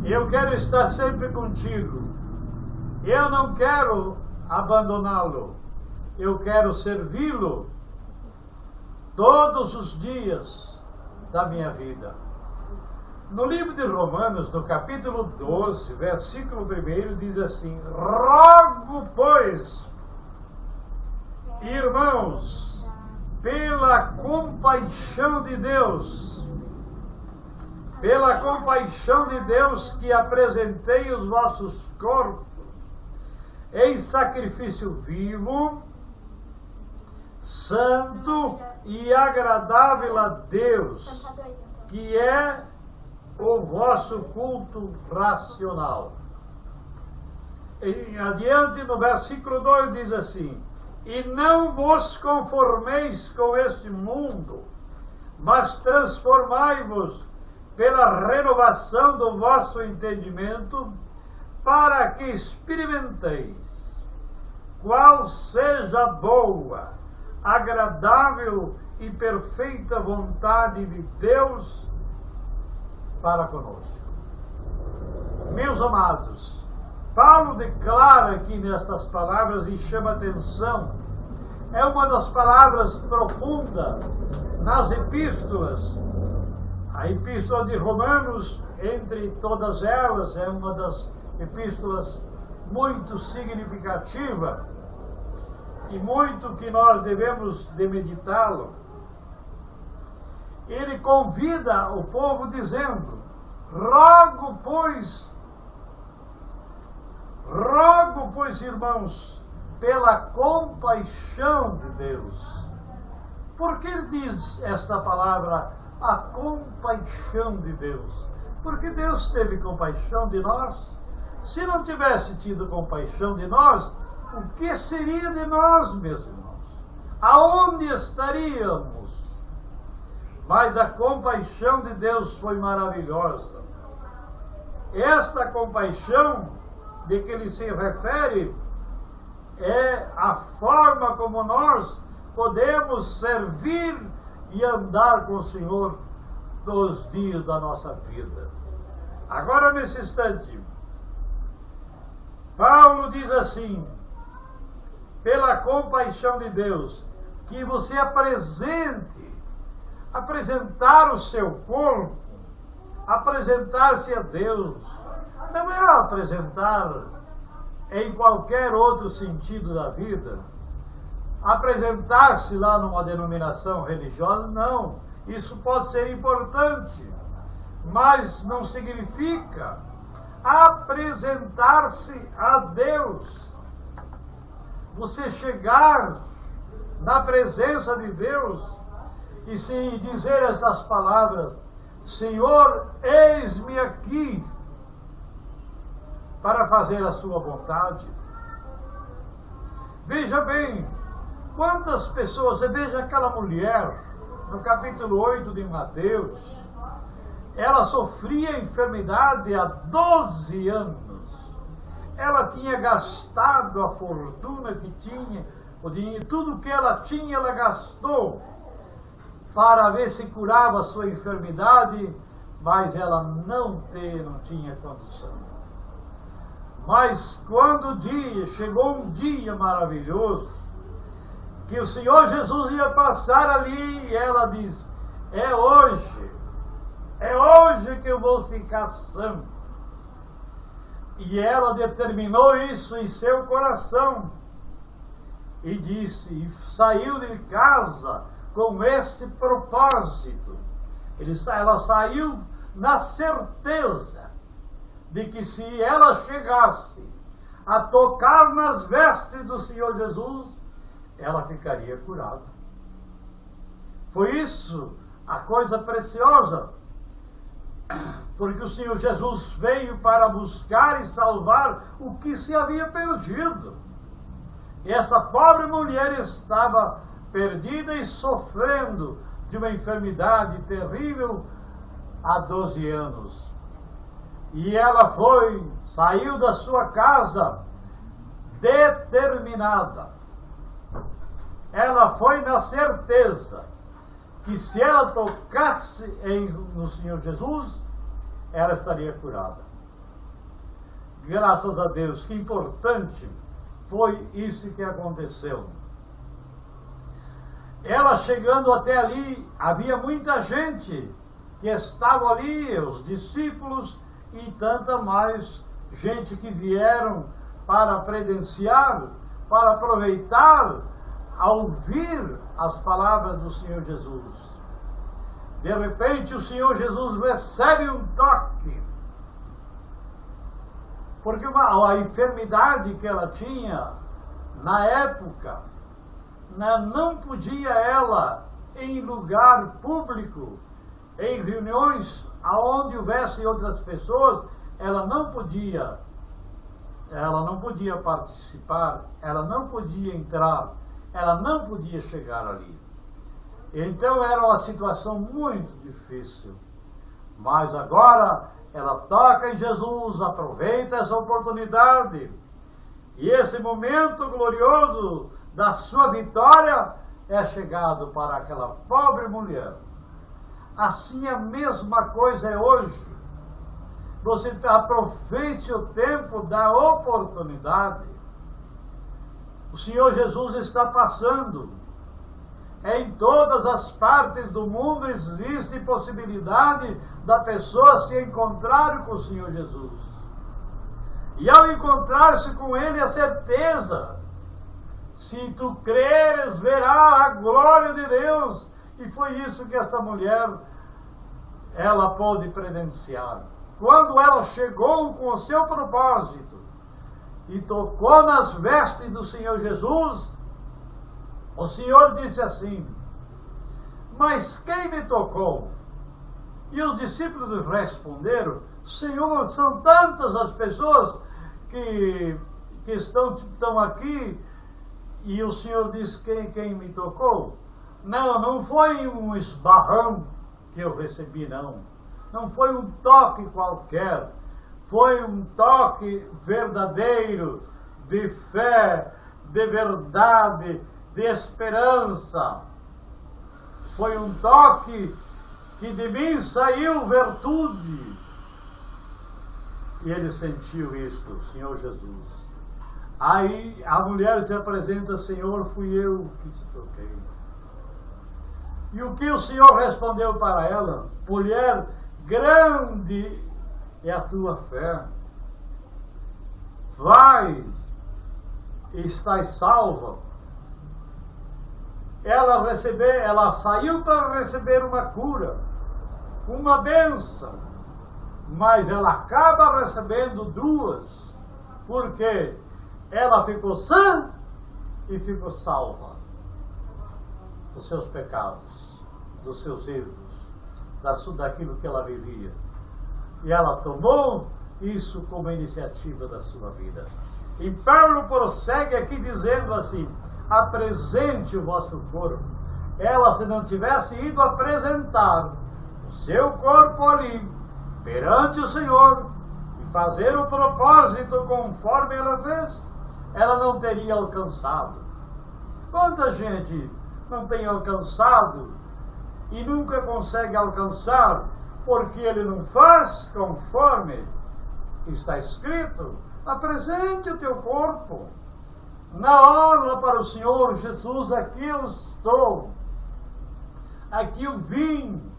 Eu quero estar sempre contigo. Eu não quero abandoná-lo. Eu quero servi-lo todos os dias da minha vida. No livro de Romanos, no capítulo 12, versículo 1, diz assim: rogo, pois, irmãos, pela compaixão de Deus, que apresentei os vossos corpos em sacrifício vivo, santo e agradável a Deus, que é o vosso culto racional. E adiante no versículo 2 diz assim: e não vos conformeis com este mundo, mas transformai-vos pela renovação do vosso entendimento, para que experimenteis qual seja a boa, agradável e perfeita vontade de Deus para conosco. Meus amados, Paulo declara aqui nestas palavras e chama atenção. É uma das palavras profundas nas epístolas. A epístola de Romanos, entre todas elas, é uma das epístolas muito significativa e muito que nós devemos de meditá-lo. Ele convida o povo dizendo: rogo, pois, irmãos, pela compaixão de Deus. Por que ele diz esta palavra, a compaixão de Deus? Porque Deus teve compaixão de nós. Se não tivesse tido compaixão de nós, o que seria de nós, meus irmãos? Aonde estaríamos? Mas a compaixão de Deus foi maravilhosa. Esta compaixão de que ele se refere é a forma como nós podemos servir e andar com o Senhor todos os dias da nossa vida. Agora, nesse instante, Paulo diz assim: pela compaixão de Deus, que você apresentar o seu corpo, apresentar-se a Deus, não é apresentar em qualquer outro sentido da vida, apresentar-se lá numa denominação religiosa, não. Isso pode ser importante, mas não significa apresentar-se a Deus. Você chegar na presença de Deus e se dizer essas palavras: Senhor, eis-me aqui para fazer a sua vontade. Veja bem, quantas pessoas, você veja aquela mulher, no capítulo 8 de Mateus, ela sofria enfermidade há 12 anos. Ela tinha gastado a fortuna que tinha, o dinheiro, tudo que ela tinha, ela gastou para ver se curava a sua enfermidade, mas ela não tinha condição. Mas quando chegou um dia maravilhoso, que o Senhor Jesus ia passar ali, e ela diz: é hoje que eu vou ficar sã. E ela determinou isso em seu coração, e disse, e saiu de casa com esse propósito. Ela saiu na certeza de que se ela chegasse a tocar nas vestes do Senhor Jesus, ela ficaria curada. Foi isso a coisa preciosa, porque o Senhor Jesus veio para buscar e salvar o que se havia perdido. E essa pobre mulher estava perdida e sofrendo de uma enfermidade terrível há 12 anos. E ela saiu da sua casa determinada. Ela foi na certeza que se ela tocasse no Senhor Jesus, ela estaria curada. Graças a Deus, que importante foi isso que aconteceu. Ela chegando até ali, havia muita gente que estava ali, os discípulos e tanta mais gente que vieram para presenciar, para aproveitar, a ouvir as palavras do Senhor Jesus. De repente o Senhor Jesus recebe um toque, porque a enfermidade que ela tinha na época, não podia ela, em lugar público, em reuniões aonde houvesse outras pessoas, ela não podia participar, ela não podia entrar, ela não podia chegar ali. Então era uma situação muito difícil. Mas agora ela toca em Jesus, aproveita essa oportunidade. E esse momento glorioso da sua vitória é chegado para aquela pobre mulher. Assim a mesma coisa é hoje. Você aproveite o tempo da oportunidade. O Senhor Jesus está passando. Em todas as partes do mundo existe possibilidade da pessoa se encontrar com o Senhor Jesus. E ao encontrar-se com Ele, a certeza, se tu creres, verá a glória de Deus. E foi isso que esta mulher, ela pôde presenciar. Quando ela chegou com o seu propósito e tocou nas vestes do Senhor Jesus, o Senhor disse assim: mas quem me tocou? E os discípulos responderam: Senhor, são tantas as pessoas que estão aqui. E o Senhor disse: quem me tocou? Não foi um esbarrão que eu recebi, não foi um toque qualquer, foi um toque verdadeiro, de fé, de verdade, de esperança. Foi um toque que de mim saiu virtude. E ele sentiu isto, Senhor Jesus. Aí a mulher se apresenta: Senhor, fui eu que te toquei. E o que o Senhor respondeu para ela? Mulher, grande é a tua fé. Vai, estás salva. Ela saiu para receber uma cura, uma bênção, mas ela acaba recebendo duas, porque ela ficou sã e ficou salva dos seus pecados, dos seus erros, daquilo que ela vivia. E ela tomou isso como iniciativa da sua vida. E Paulo prossegue aqui dizendo assim: apresente o vosso corpo. Ela, se não tivesse ido apresentar o seu corpo ali, perante o Senhor, e fazer o propósito conforme ela fez, ela não teria alcançado. Quanta gente não tem alcançado e nunca consegue alcançar porque ele não faz conforme está escrito? Apresente o teu corpo na hora para o Senhor Jesus. Aqui eu estou, aqui eu vim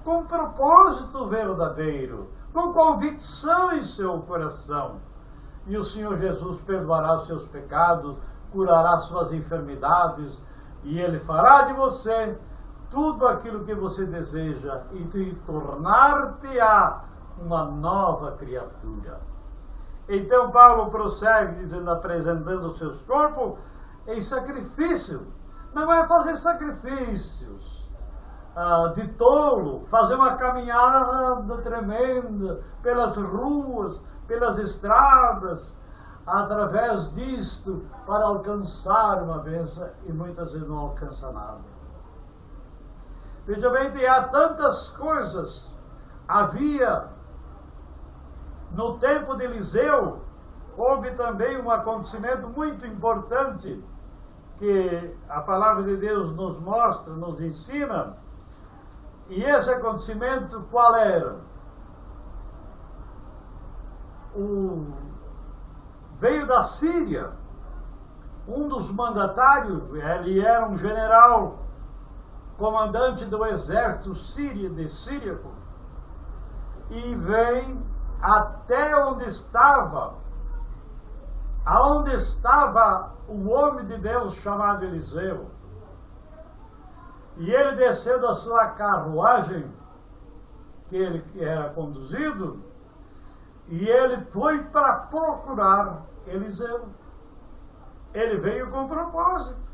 com propósito verdadeiro, com convicção em seu coração. E o Senhor Jesus perdoará os seus pecados, curará suas enfermidades, e Ele fará de você tudo aquilo que você deseja e te tornar-te-á uma nova criatura. Então Paulo prossegue dizendo, apresentando os seus corpos em sacrifício. Não é fazer sacrifícios de tolo, fazer uma caminhada tremenda pelas ruas, pelas estradas, através disto, para alcançar uma bênção, e muitas vezes não alcança nada. Veja bem, há tantas coisas. Havia, no tempo de Eliseu, houve também um acontecimento muito importante, que a palavra de Deus nos mostra, nos ensina. E esse acontecimento qual era? veio da Síria. Um dos mandatários, ele era um general, comandante do exército síriaco, e vem até onde estava o homem de Deus chamado Eliseu. E ele desceu da sua carruagem, que ele era conduzido, e ele foi para procurar Eliseu. Ele veio com propósito.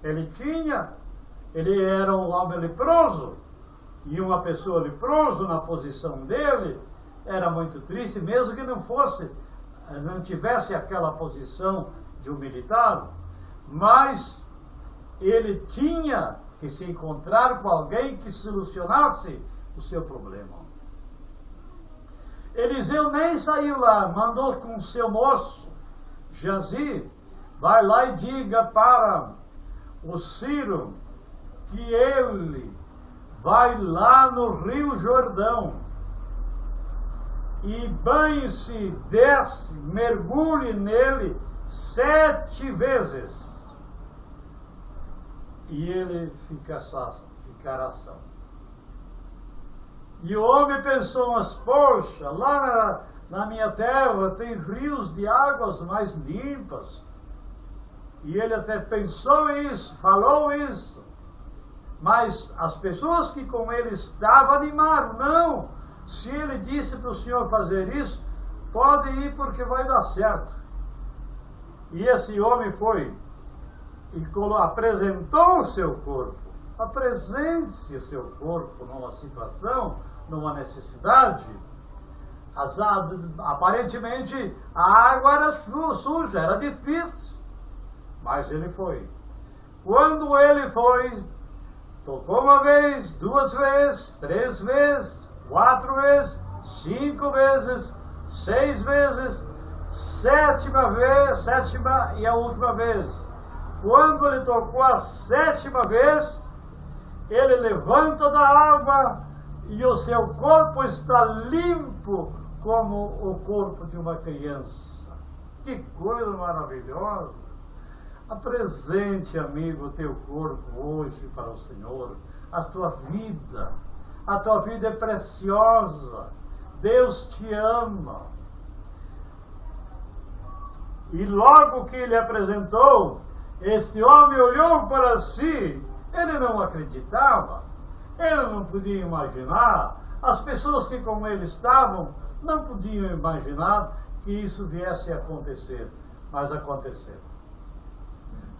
Ele era um homem leproso, e uma pessoa leprosa na posição dele era muito triste, mesmo que não tivesse aquela posição de um militar, mas ele tinha que se encontrar com alguém que solucionasse o seu problema. Eliseu nem saiu lá, mandou com o seu moço, Geazi, vai lá e diga para o Ciro que ele vai lá no Rio Jordão e banhe-se, desce, mergulhe nele 7 vezes. E ele ficará salvo. E o homem pensou, mas poxa, lá na minha terra tem rios de águas mais limpas. E ele até pensou isso, falou isso. Mas as pessoas que com ele estavam animaram. Não, se ele disse para o Senhor fazer isso, pode ir porque vai dar certo. E esse homem foi e apresentou o seu corpo. Apresente o seu corpo numa situação, numa necessidade. Aparentemente a água era suja, era difícil. Mas ele foi. Quando ele foi, tocou uma vez, 2 vezes, 3 vezes, 4 vezes, 5 vezes, 6 vezes, 7ª vez, 7ª e a última vez. Quando ele tocou a 7ª vez, ele levanta da água e o seu corpo está limpo como o corpo de uma criança. Que coisa maravilhosa! Apresente, amigo, o teu corpo hoje para o Senhor. A tua vida é preciosa. Deus te ama. E logo que ele apresentou, esse homem olhou para si. Ele não acreditava. Ele não podia imaginar. As pessoas que com ele estavam não podiam imaginar que isso viesse a acontecer. Mas aconteceu.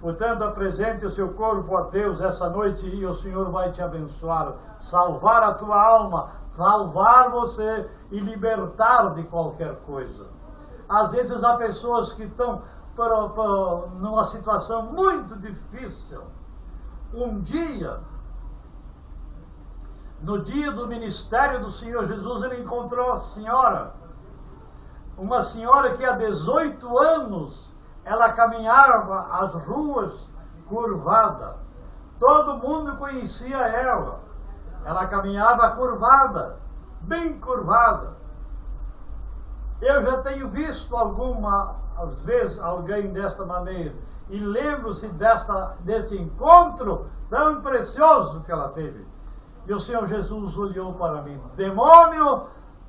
Portanto, apresente o seu corpo a Deus essa noite e o Senhor vai te abençoar, salvar a tua alma, salvar você e libertar de qualquer coisa. Às vezes há pessoas que estão numa situação muito difícil. Um dia, no dia do ministério do Senhor Jesus, ele encontrou a senhora, uma senhora que há 18 anos ela caminhava as ruas curvada. Todo mundo conhecia ela. Ela caminhava curvada, bem curvada. Eu já tenho visto às vezes, alguém desta maneira. E lembro-se deste encontro tão precioso que ela teve. E o Senhor Jesus olhou para mim. Demônio,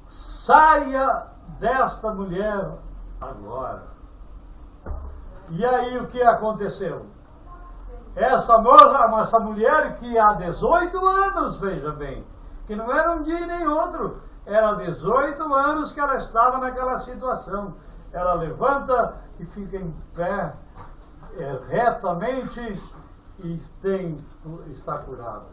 saia desta mulher agora. E aí o que aconteceu? Essa mulher que há 18 anos, veja bem, que não era um dia nem outro, era 18 anos que ela estava naquela situação. Ela levanta e fica em pé retamente e está curada.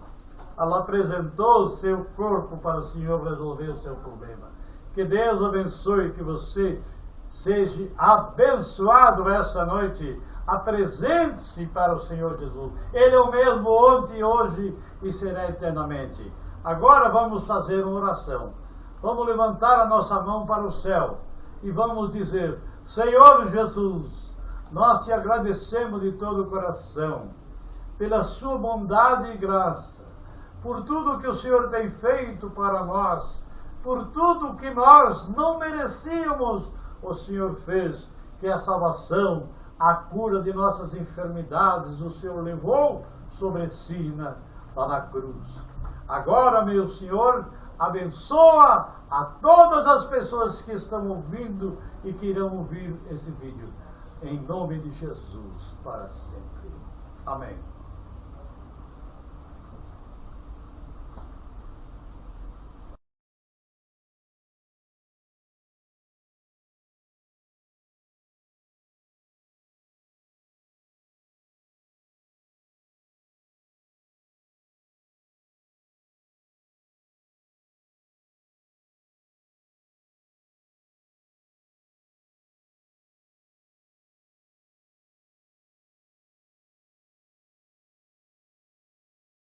Ela apresentou o seu corpo para o Senhor resolver o seu problema. Que Deus abençoe, que você seja abençoado essa noite. Apresente-se para o Senhor Jesus. Ele é o mesmo ontem, hoje e será eternamente. Agora vamos fazer uma oração. Vamos levantar a nossa mão para o céu e vamos dizer: Senhor Jesus, nós te agradecemos de todo o coração pela sua bondade e graça, por tudo que o Senhor tem feito para nós, por tudo que nós não merecíamos, o Senhor fez, que a salvação, a cura de nossas enfermidades, o Senhor levou sobre si lá na cruz. Agora, meu Senhor, abençoa a todas as pessoas que estão ouvindo e que irão ouvir esse vídeo. Em nome de Jesus, para sempre. Amém.